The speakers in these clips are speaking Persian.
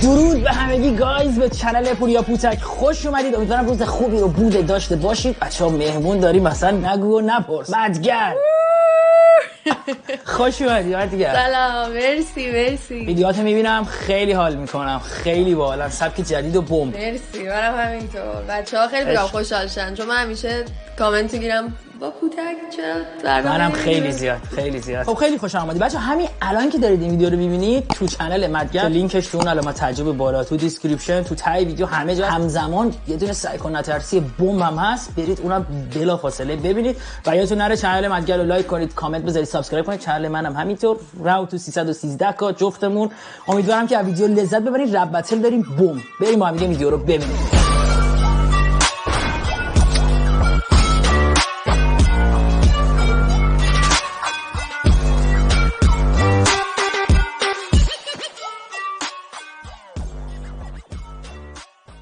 درود به همگی گایز، به چنل پوریا پوتک خوش اومدید. امیدوارم روز خوبی رو بوده داشته باشید. بچه‌ها مهمون داریم، مثلا نگو و نپرس. مدگر خوش اومدی مدگر. سلام، مرسی. ویدیوهاتو میبینم خیلی حال میکنم، خیلی باحالن، سبک جدید و بوم. مرسی، منم همینطور. بچه‌ها خیلی بیام خوشحال شدن چون من همیشه کامنت میگیرم با پوتک چرا منم خیلی زیاد. خب خیلی خوش آمدید بچه‌ها. همین الان که دارید این ویدیو رو میبینید تو چنل مدگر، لینکش تو اون علامت تعجب بالا، تو دیسکریپشن، تو تای ویدیو، همه جا همزمان یه دونه سایکو نترسی بمب هم هست. برید اونم بلافاصله ببینید و یادتون نره چنل مدگر رو لایک کنید، کامنت بذارید، سابسکرایب کنید. چنل منم همینطور، راو تو 313 کا جفتمون. امیدوارم که از ویدیو لذت ببرید. رپ بتل داریم بوم. بریم با هم ویدیو رو ببینیم.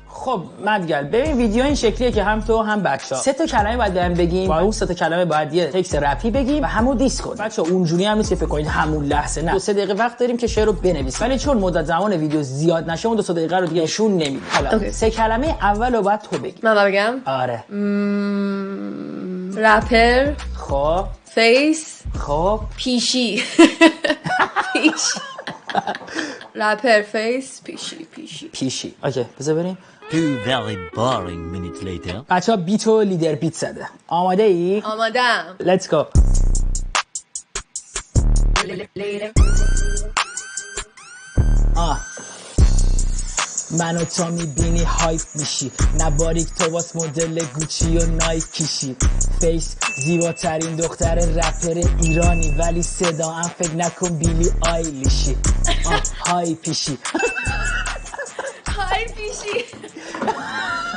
خب مدگر، ببین ویدیو این شکلیه که هم تو هم بچه‌ها 3 تا کلمه باید بهم بگیم و اون 3 تا کلمه باید یه تکست رپی بگیم و همون دیس کن. بچه‌ها اونجوری هم نیست که فکر کنید همون لحظه، نه، 2-3 دقیقه وقت داریم که شعر رو بنویسیم، ولی چون مدت زمان ویدیو زیاد نشه اون 2 دقیقه رو دیگه نشون نمیدیم. حالا 3 کلمه اول رو باید تو بگی. من بگم؟ آره. رپر. خب فیس. خب پیشی. رپر، فیس، پیشی. اوکی، بذار بریم. 2 very boring minutes later. بچه‌ها بیتو لیدر بیت زده. آماده ای؟ آمادم. Let's go. منو تو میبینی هایپ میشی، نباریک تو واس مدل گوچی و نایکیشی. فیس زیباترین دختر رپر ایرانی، ولی صدا هم فکر نکن بیلی آیلیشی. های پیشی.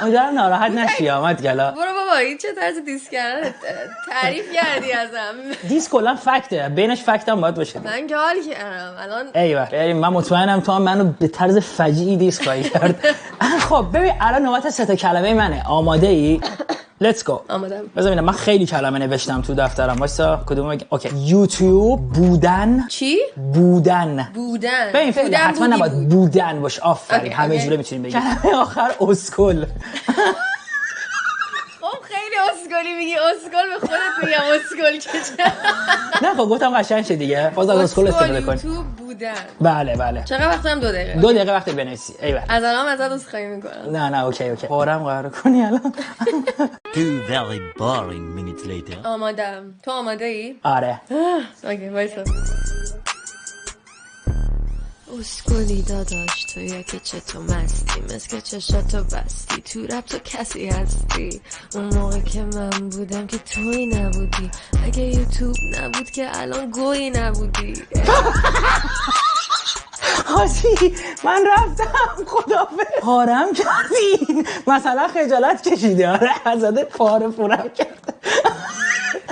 امیدوارم ناراحت نشی. آمد گلا برو بابا، این چه طرز دیس کردن؟ تعریف کردی ازم. دیس کلا فکته، بینش فکت هم باید باشه. من که حال کردم الان. ایوه بریم. من مطمئنم تو هم منو به طرز فجیعی دیس خواهی کرد. خب ببین الان نوبت 3 تا کلمه منه. آماده ای؟ Let's go. آمادم. بذار ببینم، من خیلی کلمه نوشتم تو دفترم. وایسا کدوم بگم. اوکی. یوتیوب بودن. چی؟ بودن. ببین فعلا حتما نباید بودن باشه. آفرین، همه جوره میتونیم بگیم. کلمه آخر اسکل. خیلی اسکلی میگی. اسکل به خودت میگم اسکل که نه خب گفتم قشنگ شه دیگه. باز از اسکل استفاده کن. یوتیوب بودن. بله. چقدر وقتم؟ 2 دقیقه. 2 دقیقه وقت بنویسی. ایول. از الان ازت عذرخواهی میکنم. نه اوکی. پارم قرار کنی الان. 2 very boring minutes later. آمادم. تو آماده ای؟ آره. اوکی وایسا. اسکولی داداش تو یکی چطور مستی، مسکه چشاتو بستی، تو رب تو کسی هستی. اون موقع که من بودم که توی نبودی، اگه یوتیوب نبود که الان گویی نبودی. حاجی من رفتم، خدافظ. پارم کردی، مثلا خجالت کشیدی. آره ازاده پاره پورم کرد.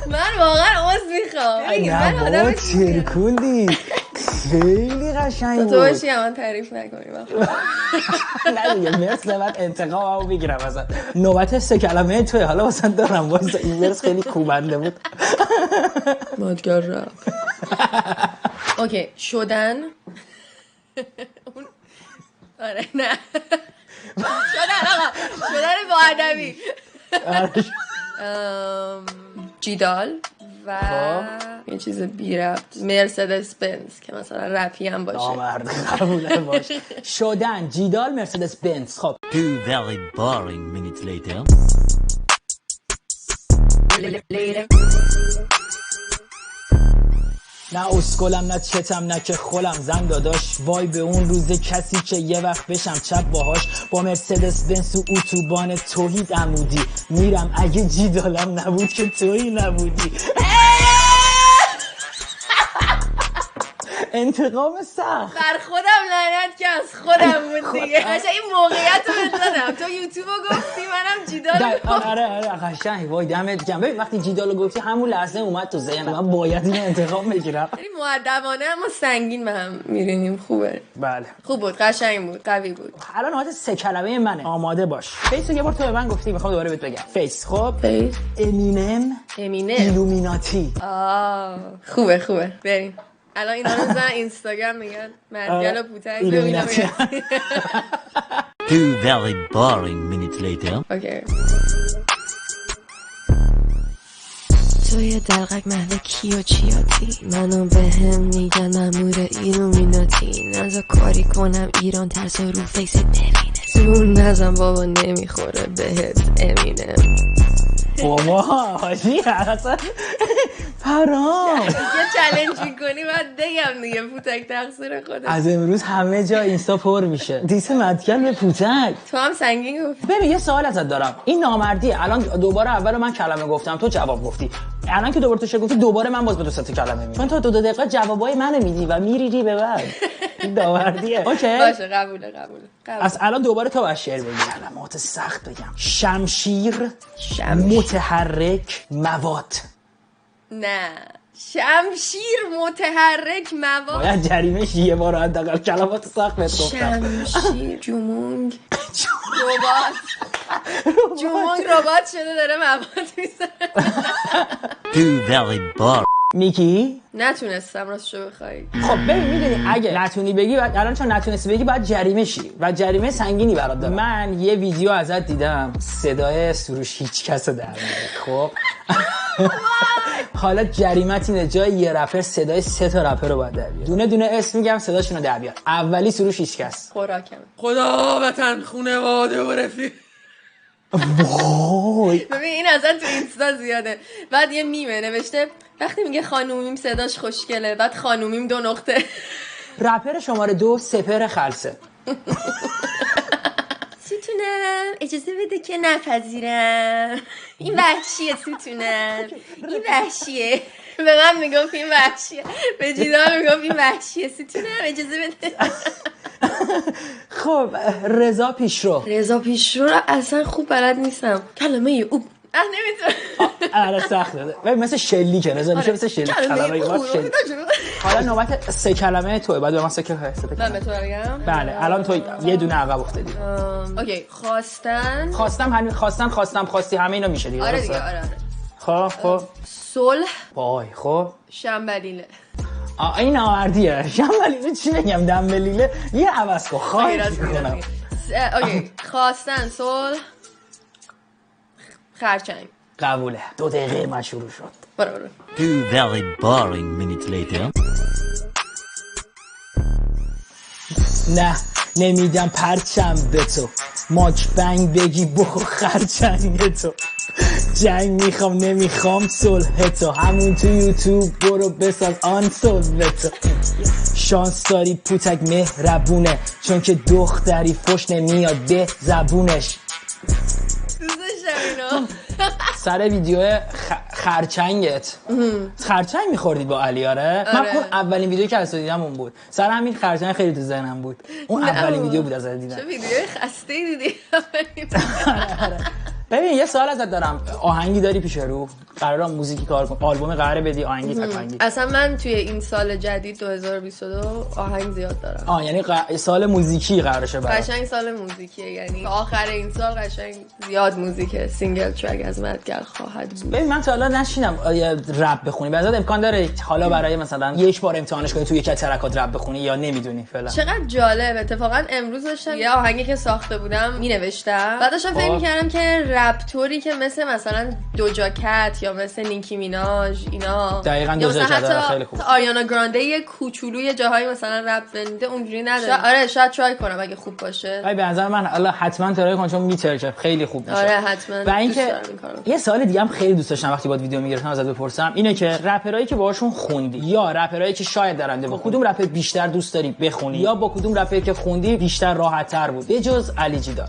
من واقعا عذر میخوام. من آدم چرکوندی. خیلی قشنگ بود. تو باشی من تعریف نکنیم. نه دیگه مرس بعد انتقاممو میگیرم ازت. نوبت 3 کلمه توی. حالا واسه دارم واسه این مرس خیلی کوبنده بود. مادگر رپ. اوکی شدن. آره نه شدن با ادبی. جیدال و یه چیز بی ربط. مرسدس بنز که مثلا رپی هم باشه. آمرد قبوله باشه. شدن، جیدال، مرسدس بنز. خب 2 very boring minutes later. نه اسکلم نه چتم نه که خولم زن داداش. وای به اون روز کسی که یه وقت بشم چپ باهاش، با مرسدس بنز و اتوبان توحید عمودی میرم. اگه جیدالم نبود که تویی نبودی. انتقام سخت بر خودم لعنت که از خودم بود دیگه. قشنگ این موقعیت رو بزنم. تو یوتیوبو گفتی منم جیدالو گفتم. آره قشنگ. وای دمت گرم. ببین وقتی جیدالو گفتی همون لحظه اومد تو ذهنم من باید این انتقام بگیرم. یعنی مؤدبانه اما سنگین به هم میرینیم. خوبه. بله خوب بود، قشنگ بود، قوی بود. الان نوبت 3 کلمه منه. آماده باش. فیس رو یه بار تو به من گفتی، میخوام دوباره بهت بگم. فیس. خب فیس. امینم. ایلومیناتی. خوبه بریم. الان اینا رو زن اینستاگرام میگن مدگل و پوتک ببینم. 2 very boring minutes later. اوکی. توی دلقک محل کیو چیاتی منو به هم میگن ممور ایلومیناتی نزا کاری کنم ایران ترس رو فیست ببینه زون نزم بابا نمیخوره بهت امینه بابا حاجی اصلا پرام یه چالش میکنی بعد بگم دیگه پوتک تقصیر خودت. از امروز همه جا اینستا پر میشه دیس مدکل به پوتک. تو هم سنگین گفت. ببین یه سوال ازت دارم این نامردیه الان دوباره اول من کلمه گفتم تو جواب گفتی الان که دوباره تو چه گفتی دوباره من باز به تو سه کلمه میگم چون تو دو دقیقه جوابای منو میدی و میریدی به بعد این نامردیه. اوکی باشه قبوله. از الان دوباره تو باید شعر بگی کلمات سخت بگم. شمشیر متحرک مواد. نه شمشیر متحرک مواد باید جریمه‌ش یه بار حداقل کلمات سخت بهت گفتم. شمشیر جمونگ ربات جمونگ ربات شده داره مواد میزنه. 2 very boring. میکی نتونستم راستشو بخوای. خب ببین میدونی اگه نتونی بگی الان چون نتونستی بگی باید جریمه شی و جریمه سنگینی برات دارم. من یه ویدیو ازت دیدم صدای سروش هیچ کس رو در میاره. خب حالا جریمت اینه جای یه رپر صدای 3 تا رپر رو باید در بیاره. دونه دونه اسم میگم صداشون رو در بیار. اولی سروش هیچ کس. خوراکم خدا وطن خونواده و رفیق. وای ببین این اصلا تو اینستا زیاده. بعد یه میمه نوشته وقتی میگه خانومیم صداش خوشگله بعد خانومیم 2 نقطه. رپر شماره 2 سپر خلصه. ستونم اجازه بده که نپذیرم این وحشیه ستونم این وحشیه به من میگفت این وحشیه به جیدان میگفت این وحشیه ستونم اجازه بده. خب رضا پیشرو رو اصلا خوب بلد نیستم کلمه او نمیتونم. آره سخت داده ببین مثل شلی که رضا میشه مثل شلی کلمه شلی. حالا نوبت 3 کلمه توئه بعد به من 3 کلمه من به تو بگم. بله الان تو یه دونه عقب افتادی. اوکی خواستن خواستی همه اینا میشه دیگه. آره دیگه آره. خب صلح وای خب شنبلیله. این آوردیه شنبلیله چی بگم دنبلیله یه عوض کن خواهی کنم. اوکی خواستن صلح خرچنگ. قبوله 2 دقیقه من شروع شد. برو 2 very boring minutes later. نه نمیدم پرچم به تو ماک بنگ بگی بخور خرچنگ تو جنگ میخوام نمیخوام صلح تو همون تو یوتیوب برو بساز آن صلح تو شانس داری پوتک مهربونه چون که دختری فش نمیاد به زبونش. دوستش اینو سر ویدیو خرچنگت خرچنگ میخوردید با علی آره؟ من اون اولین ویدیویی که از دیدم اون بود سر همین خرچنگ خیلی تو ذهنم بود اون اولین ویدیو بود از دیدم. چه ویدیوی خسته دیدی؟ ببین یه سوال ازت دارم آهنگی داری پیش رو قراره موزیکی کار کنی آلبوم قراره بدی آهنگی تکانگی؟ اصلا من توی این سال جدید 2022 آهنگ زیاد دارم. یعنی سال موزیکی قراره شه برات. قشنگ سال موزیکیه یعنی آخر این سال قشنگ زیاد موزیک سینگل ترک از مدگل خواهد بود. ببین من تا حالا نشینم رپ بخونی بعضی امکان داره حالا برای مثلا یک بار امتحانش کنی تو یک ترکات رپ بخونی یا نمیدونی فعلا؟ چقدر جالب. اتفاقا امروز داشتم یه آهنگی که ساخته بودم مینوشتم بعد داشتم فکر می‌کردم که رپتوری که مثلا دوجا کت یا مثل نیکی میناژ اینا دقیقاً دوجا کت خیلی خوب آریانا گرانده یه کوچولوی جاهای مثلا رپ بنده اونجوری نداره. آره شاید ترای کنم اگه خوب باشه. به نظر من الله حتما ترای کن چون میترکه خیلی خوب میشه. آره حتما. و اینکه یه سوال دیگه هم خیلی دوست داشتم وقتی باهات ویدیو میگرفتم ازت بپرسم اینه که رپرایی که باهاشون خوندی یا رپرایی که شاید درنده با کدوم رپر بیشتر دوست داری بخونی یا با کدوم رپری که خوندی بیشتر راحت تر بود به جز علی جیدان؟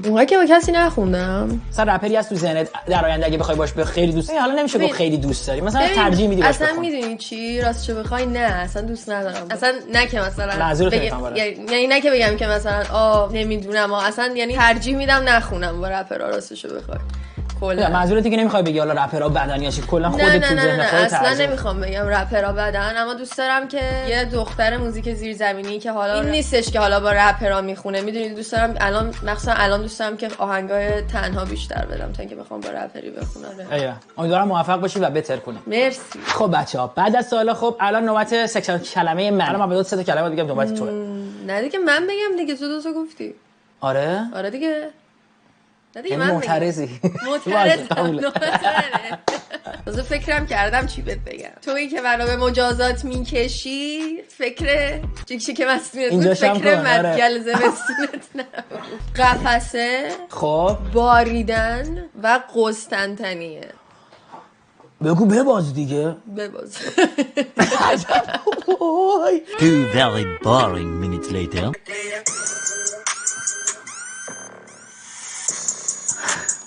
اونها که با کسی نخوندم. مثلا رپری هست تو ذهنت در آینده اگه بخوای باش خیلی دوست داری حالا نمیشه گفت خیلی دوست داری مثلا ترجیح میدی باش اصلا میدونی چی راستش بخوای نه اصلا دوست ندارم اصلا نه که مثلا یعنی نه که بگم که مثلا نمیدونم اصلا یعنی ترجیح میدم نخونم با رپرها راستش بخوای کلا منظورت که نمیخوای بگی حالا رپرها بدن یا چی، کلا خودت تو ذهن خودت اصلا نمیخوام بگم رپرها بدن، اما دوست دارم که یه دختر موزیک زیرزمینی که حالا این نیستش که حالا با رپرها میخونه، میدونید دوست دارم الان مثلا الان دوست دارم که آهنگای تنها بیشتر بدم تا اینکه بخوام با رپری بخونم. ایوه امیدوارم موفق باشی و بهتر کنی. مرسی. خب بچه‌ها بعد از سوالا خب الان نوبت سکشن کلمه من. الان من به 3 تا کلمه بگم نوبت توه. نه دیگه من بگم دیگه، تو 2 تا گفتی. آره دیگه. نه دیگه من معترضی. تازه فکرم کردم چی بهت بگم. تویی که منو به مجازات میکشی، فکر چیکشی که مسئولیت بود، فکر مدگل زمستونت نبود. قفسه، خب باریدن و قسطنطنیه. بگو بباز دیگه. بباز. 2 very boring minutes later.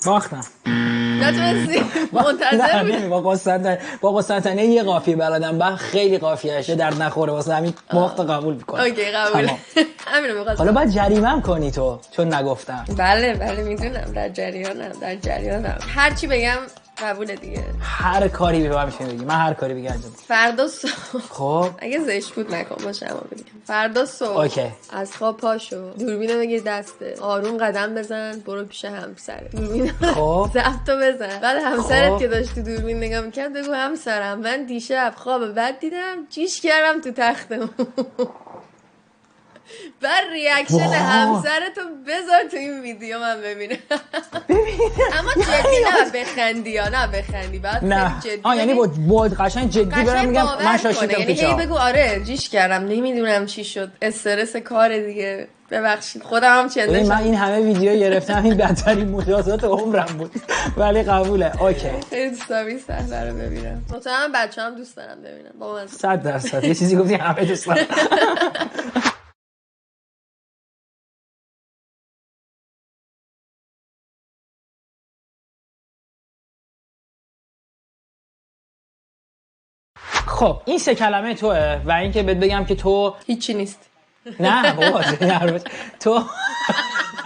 باختم. نتونستی منتظر بودی. با قسطنطنیه یه قافیه بلدم، خیلی قافیه‌اشه درد نخوره، واسه همین باخت قبول می‌کنم. اوکی قبول. همین رو حالا باید جریمه‌ام کنی تو، چون نگفتم. بله میدونم، در جریانم. هر چی بگم قبوله دیگه. هر کاری به من میشه بگی، من هر کاری بگم انجام. فردا صبح خب اگه زشت بود نکن باشه، اما بگم فردا صبح اوکی. از خواب پاشو، دوربینو بگیر دسته، آروم قدم بزن، برو پیش همسرت، دوربینو خب ضبطو بزن. بعد همسرت خب. که داشتی دوربین نگاه می‌کرد بگو همسرم من دیشب خواب بد دیدم، جیش کردم تو تختمون. بر ریاکشن همسرتو بذار تو این ویدیو من ببینم. اما جدی نه بخندی بعد نه جدی. یعنی بود قشنگ جدی برم میگم من شاشیدم یعنی تو جا. بگو آره جیش کردم، نمیدونم چی شد، استرس کار دیگه، ببخشید خودم هم چندش. من این همه ویدیو گرفتم، این بدترین مجازات عمرم بود ولی قبوله. اوکی خیلی دوست دارم این صحنه رو ببینم، مطمئنم بچه‌ام دوست دارم ببینم. با من 100% یه چیزی گفتی همه دوست دارم. خب این 3 کلمه توه و اینکه بهت بگم که تو هیچی نیست. نه بابا تو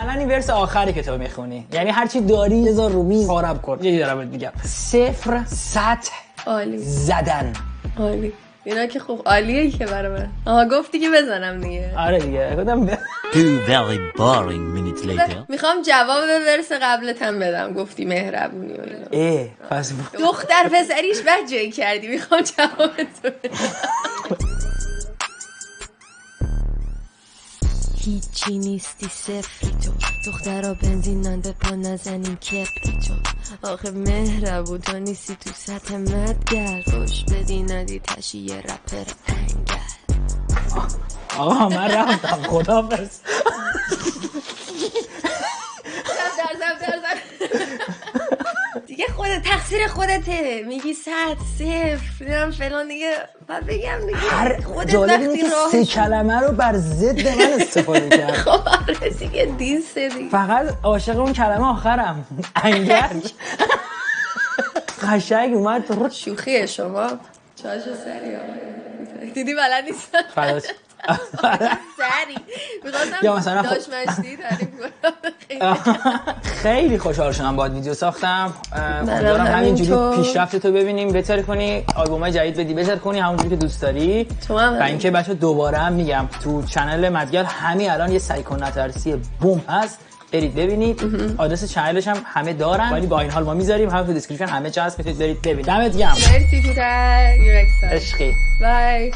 الان این ورس آخری که تو میخونی، یعنی هرچی داری یه ذره رو میز خراب کن. یه دارم بهت میگم 0 سطح عالی زدن. عالی اینا که خوب عالیه که برای من. گفتی که بزنم دیگه. آره دیگه گفتم 2 very boring minutes later. میخوام جواب ورس قبلت هم بدم، گفتی مهربونی و اینا. پس دختر پسریش بد جایی کردی، میخوام جواب تو بدم. هیچی نیستی صفری تو، دخترها بنزینن به پا نزنین کپری تو. آخه مهربون تو نیستی تو سطح مدگل، خوش بدی ندی تشی یه رپر انگل. آقا من رفتم خداحافظ. دیگه خودت تقصیر خودته، میگی 100 0 دیدم فلان دیگه. بعد بگم دیگه هر خودت جالب اینه وقتی که 3 کلمه رو بر ضد من استفاده کرد. خب آره دیگه دیسته دیگه. فقط عاشق اون کلمه آخرم انگل. قشنگ اومد رو شوخیه شما چاشو سری آقا دیدی بلد نیستم فداش سری یا مثلا داشت مشتی تعریف کنم. خیلی خوشحال شدم باهات ویدیو ساختم. امیدوارم همینجوری پیشرفت تو ببینیم، بهتر کنی، آلبومای جدید بدی، بهتر کنی همونجوری که دوست داری. و اینکه بچا دوباره هم میگم تو چنل مدگل همین الان یه سایکو نترسی بوم هست، برید ببینید. آدرس چنلش هم همه دارن ولی با این حال ما میذاریم هم تو دیسکریپشن، همه جا هست، میتونید برید ببینید. دمت گرم. مرسی پیتر، یور اکسل عشقی. بای.